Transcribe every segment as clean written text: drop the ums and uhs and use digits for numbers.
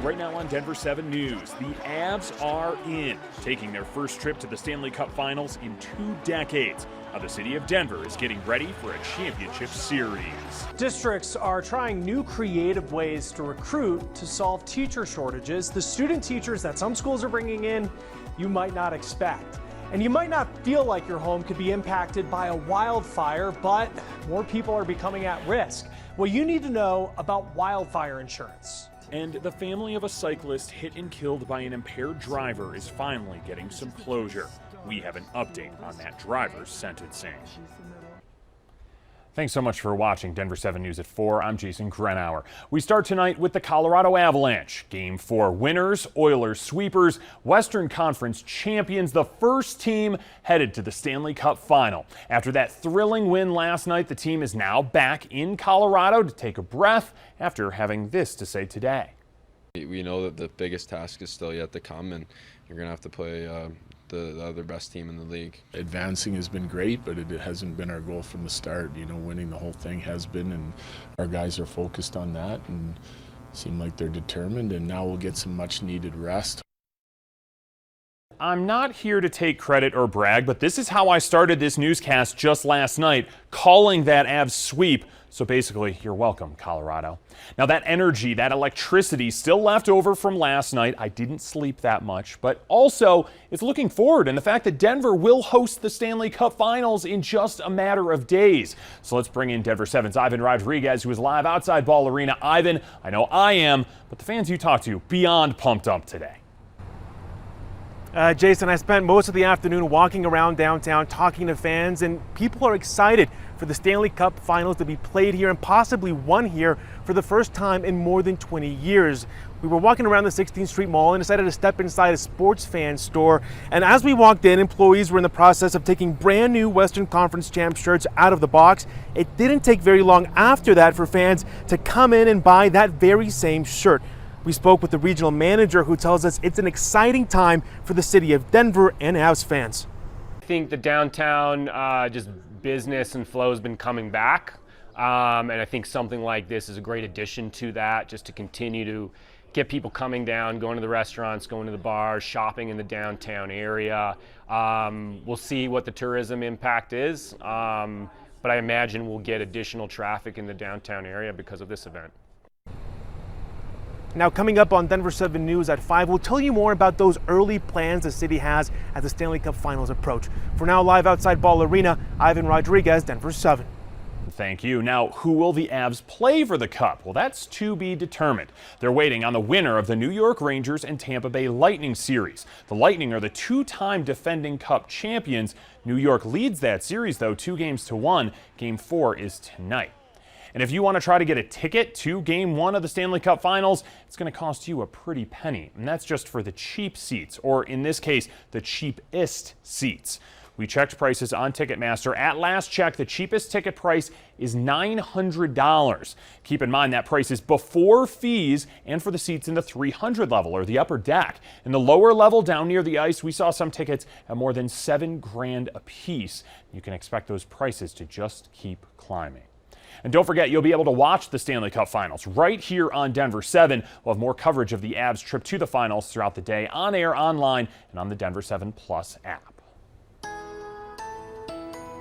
Right now on Denver 7 News, the Avs are in, taking their first trip to the Stanley Cup Finals in 2 decades. How the city of Denver is getting ready for a championship series. Districts are trying new creative ways to recruit to solve teacher shortages. The student teachers that some schools are bringing in, you might not expect. And you might not feel like your home could be impacted by a wildfire, but more people are becoming at risk. Well, you need to know about wildfire insurance. And the family of a cyclist hit and killed by an impaired driver is finally getting some closure. We have an update on that driver's sentencing. Thanks so much for watching Denver 7 News at 4. I'm Jason Grenauer. We start tonight with the Colorado Avalanche. Game 4 winners, Oilers sweepers, Western Conference champions, the first team headed to the Stanley Cup Final. After that thrilling win last night, the team is now back in Colorado to take a breath after having this to say today. We know that the biggest task is still yet to come, and you're going to have to play the other best team in the league. Advancing has been great, but it hasn't been our goal from the start. You know, winning the whole thing has been, and our guys are focused on that and seem like they're determined, and now we'll get some much needed rest. I'm not here to take credit or brag, but this is how I started this newscast just last night, calling that Avs sweep. So basically, you're welcome, Colorado. Now that energy, that electricity still left over from last night. I didn't sleep that much, but also it's looking forward and the fact that Denver will host the Stanley Cup Finals in just a matter of days. So let's bring in Denver 7's Ivan Rodriguez, who is live outside Ball Arena. Ivan, I know I am, but the fans you talk to, beyond pumped up today. Jason, I spent most of the afternoon walking around downtown talking to fans, and people are excited for the Stanley Cup Finals to be played here and possibly won here for the first time in more than 20 years. We were walking around the 16th Street Mall and decided to step inside a sports fan store. And as we walked in, employees were in the process of taking brand new Western Conference champ shirts out of the box. It didn't take very long after that for fans to come in and buy that very same shirt. We spoke with the regional manager who tells us it's an exciting time for the city of Denver and Avs fans. I think the downtown just business and flow has been coming back. And I think something like this is a great addition to that, just to continue to get people coming down, going to the restaurants, going to the bars, shopping in the downtown area. We'll see what the tourism impact is, but I imagine we'll get additional traffic in the downtown area because of this event. Now, coming up on Denver 7 News at 5, we'll tell you more about those early plans the city has as the Stanley Cup Finals approach. For now, live outside Ball Arena, Ivan Rodriguez, Denver 7. Thank you. Now, who will the Avs play for the Cup? Well, that's to be determined. They're waiting on the winner of the New York Rangers and Tampa Bay Lightning series. The Lightning are the 2-time defending Cup champions. New York leads that series, though, 2-1. Game 4 is tonight. And if you want to try to get a ticket to Game 1 of the Stanley Cup Finals, it's going to cost you a pretty penny. And that's just for the cheap seats, or in this case, the cheapest seats. We checked prices on Ticketmaster. At last check, the cheapest ticket price is $900. Keep in mind that price is before fees and for the seats in the 300 level or the upper deck. In the lower level down near the ice, we saw some tickets at more than $7,000 a piece. You can expect those prices to just keep climbing. And don't forget, you'll be able to watch the Stanley Cup Finals right here on Denver 7. We'll have more coverage of the Avs' trip to the finals throughout the day, on air, online, and on the Denver 7 Plus app.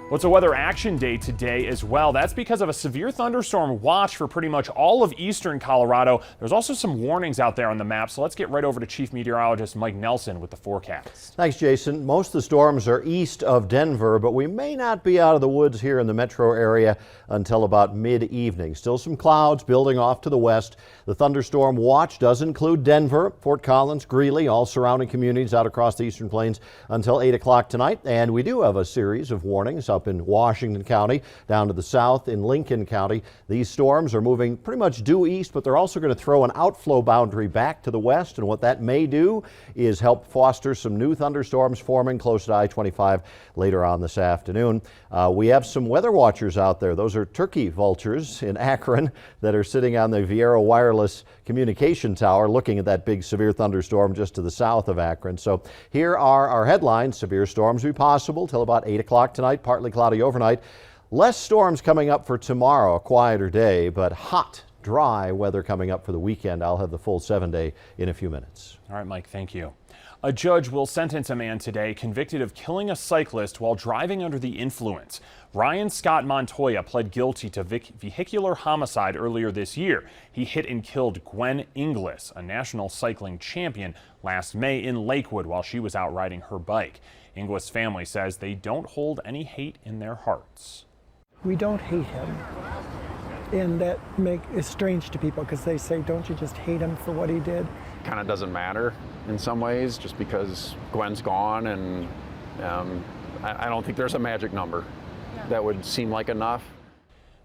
Well, it's a weather action day today as well. That's because of a severe thunderstorm watch for pretty much all of eastern Colorado. There's also some warnings out there on the map, so let's get right over to Chief Meteorologist Mike Nelson with the forecast. Thanks, Jason. Most of the storms are east of Denver, but we may not be out of the woods here in the metro area until about mid-evening. Still some clouds building off to the west. The thunderstorm watch does include Denver, Fort Collins, Greeley, all surrounding communities out across the Eastern Plains until 8 o'clock tonight. And we do have a series of warnings up in Washington County, down to the south in Lincoln County. These storms are moving pretty much due east, but they're also going to throw an outflow boundary back to the west. And what that may do is help foster some new thunderstorms forming close to I-25 later on this afternoon. We have some weather watchers out there. Those are turkey vultures in Akron that are sitting on the Viera wireless communication tower looking at that big severe thunderstorm just to the south of Akron. So here are our headlines. Severe storms will be possible till about 8 o'clock tonight, partly cloudy overnight. Less storms coming up for tomorrow, a quieter day, but hot dry weather coming up for the weekend. I'll have the full 7-day in a few minutes. All right, Mike, thank you. A judge will sentence a man today convicted of killing a cyclist while driving under the influence. Ryan Scott Montoya pled guilty to vehicular homicide earlier this year. He hit and killed Gwen Inglis, a national cycling champion, last May in Lakewood while she was out riding her bike. Inglis' family says they don't hold any hate in their hearts. We don't hate him. And that is strange to people because they say, don't you just hate him for what he did? Kind of doesn't matter in some ways just because Gwen's gone, and I don't think there's a magic number that would seem like enough.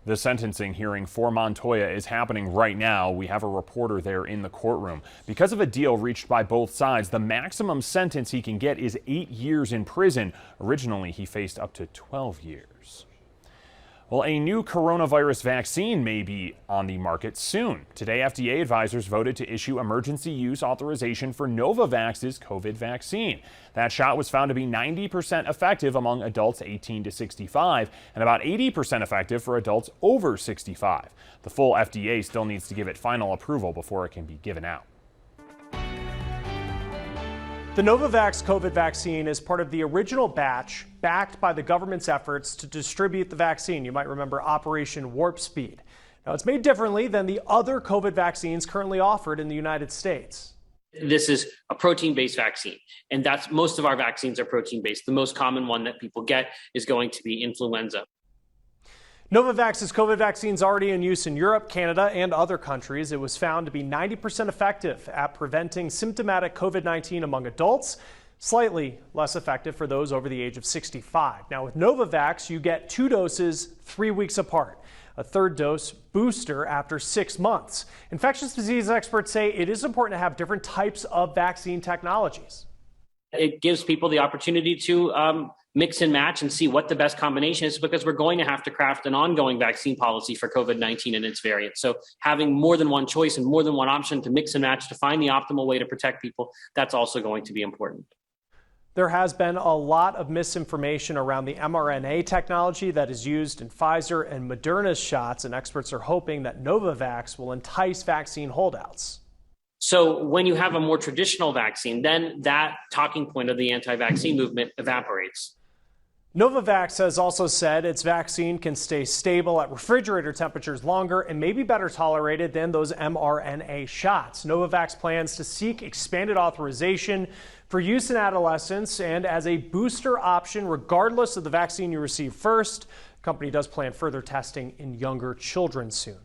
The sentencing hearing for Montoya is happening right now. We have a reporter there in the courtroom. Because of a deal reached by both sides, the maximum sentence he can get is 8 years in prison. Originally, he faced up to 12 years. Well, a new coronavirus vaccine may be on the market soon. Today, FDA advisors voted to issue emergency use authorization for Novavax's COVID vaccine. That shot was found to be 90% effective among adults 18 to 65 and about 80% effective for adults over 65. The full FDA still needs to give it final approval before it can be given out. The Novavax COVID vaccine is part of the original batch backed by the government's efforts to distribute the vaccine. You might remember Operation Warp Speed. Now, it's made differently than the other COVID vaccines currently offered in the United States. This is a protein-based vaccine, and that's most of our vaccines are protein-based. The most common one that people get is going to be influenza. Novavax's COVID vaccine is already in use in Europe, Canada, and other countries. It was found to be 90% effective at preventing symptomatic COVID-19 among adults, slightly less effective for those over the age of 65. Now, with Novavax, you get 2 doses 3 weeks apart, a third dose booster after 6 months. Infectious disease experts say it is important to have different types of vaccine technologies. It gives people the opportunity to mix and match and see what the best combination is, because we're going to have to craft an ongoing vaccine policy for COVID-19 and its variants. So having more than one choice and more than one option to mix and match to find the optimal way to protect people, that's also going to be important. There has been a lot of misinformation around the mRNA technology that is used in Pfizer and Moderna's shots, and experts are hoping that Novavax will entice vaccine holdouts. So when you have a more traditional vaccine, then that talking point of the anti-vaccine movement evaporates. Novavax has also said its vaccine can stay stable at refrigerator temperatures longer and may be better tolerated than those mRNA shots. Novavax plans to seek expanded authorization for use in adolescents and as a booster option regardless of the vaccine you receive first. The company does plan further testing in younger children soon.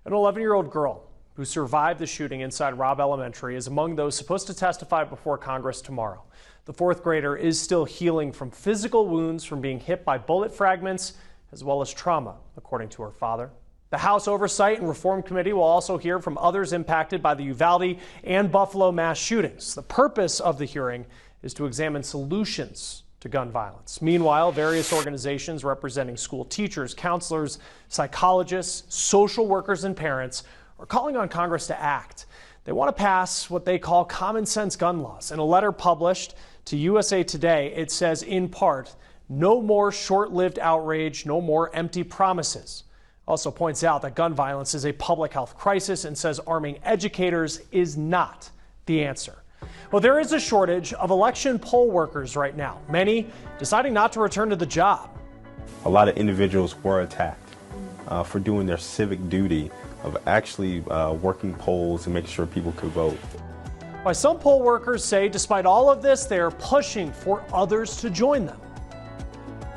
An 11-year-old girl who survived the shooting inside Robb Elementary is among those supposed to testify before Congress tomorrow. The 4th grader is still healing from physical wounds from being hit by bullet fragments as well as trauma, according to her father. The House Oversight and Reform Committee will also hear from others impacted by the Uvalde and Buffalo mass shootings. The purpose of the hearing is to examine solutions to gun violence. Meanwhile, various organizations representing school teachers, counselors, psychologists, social workers, and parents are calling on Congress to act. They want to pass what they call common sense gun laws. In a letter published to USA Today, it says, in part, no more short-lived outrage, no more empty promises. Also points out that gun violence is a public health crisis and says arming educators is not the answer. Well, there is a shortage of election poll workers right now, many deciding not to return to the job. A lot of individuals were attacked for doing their civic duty of actually working polls and making sure people could vote. Why some poll workers say despite all of this, they are pushing for others to join them.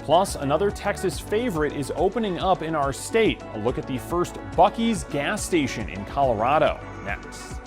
Plus, another Texas favorite is opening up in our state. A look at the first Buc-ee's gas station in Colorado next.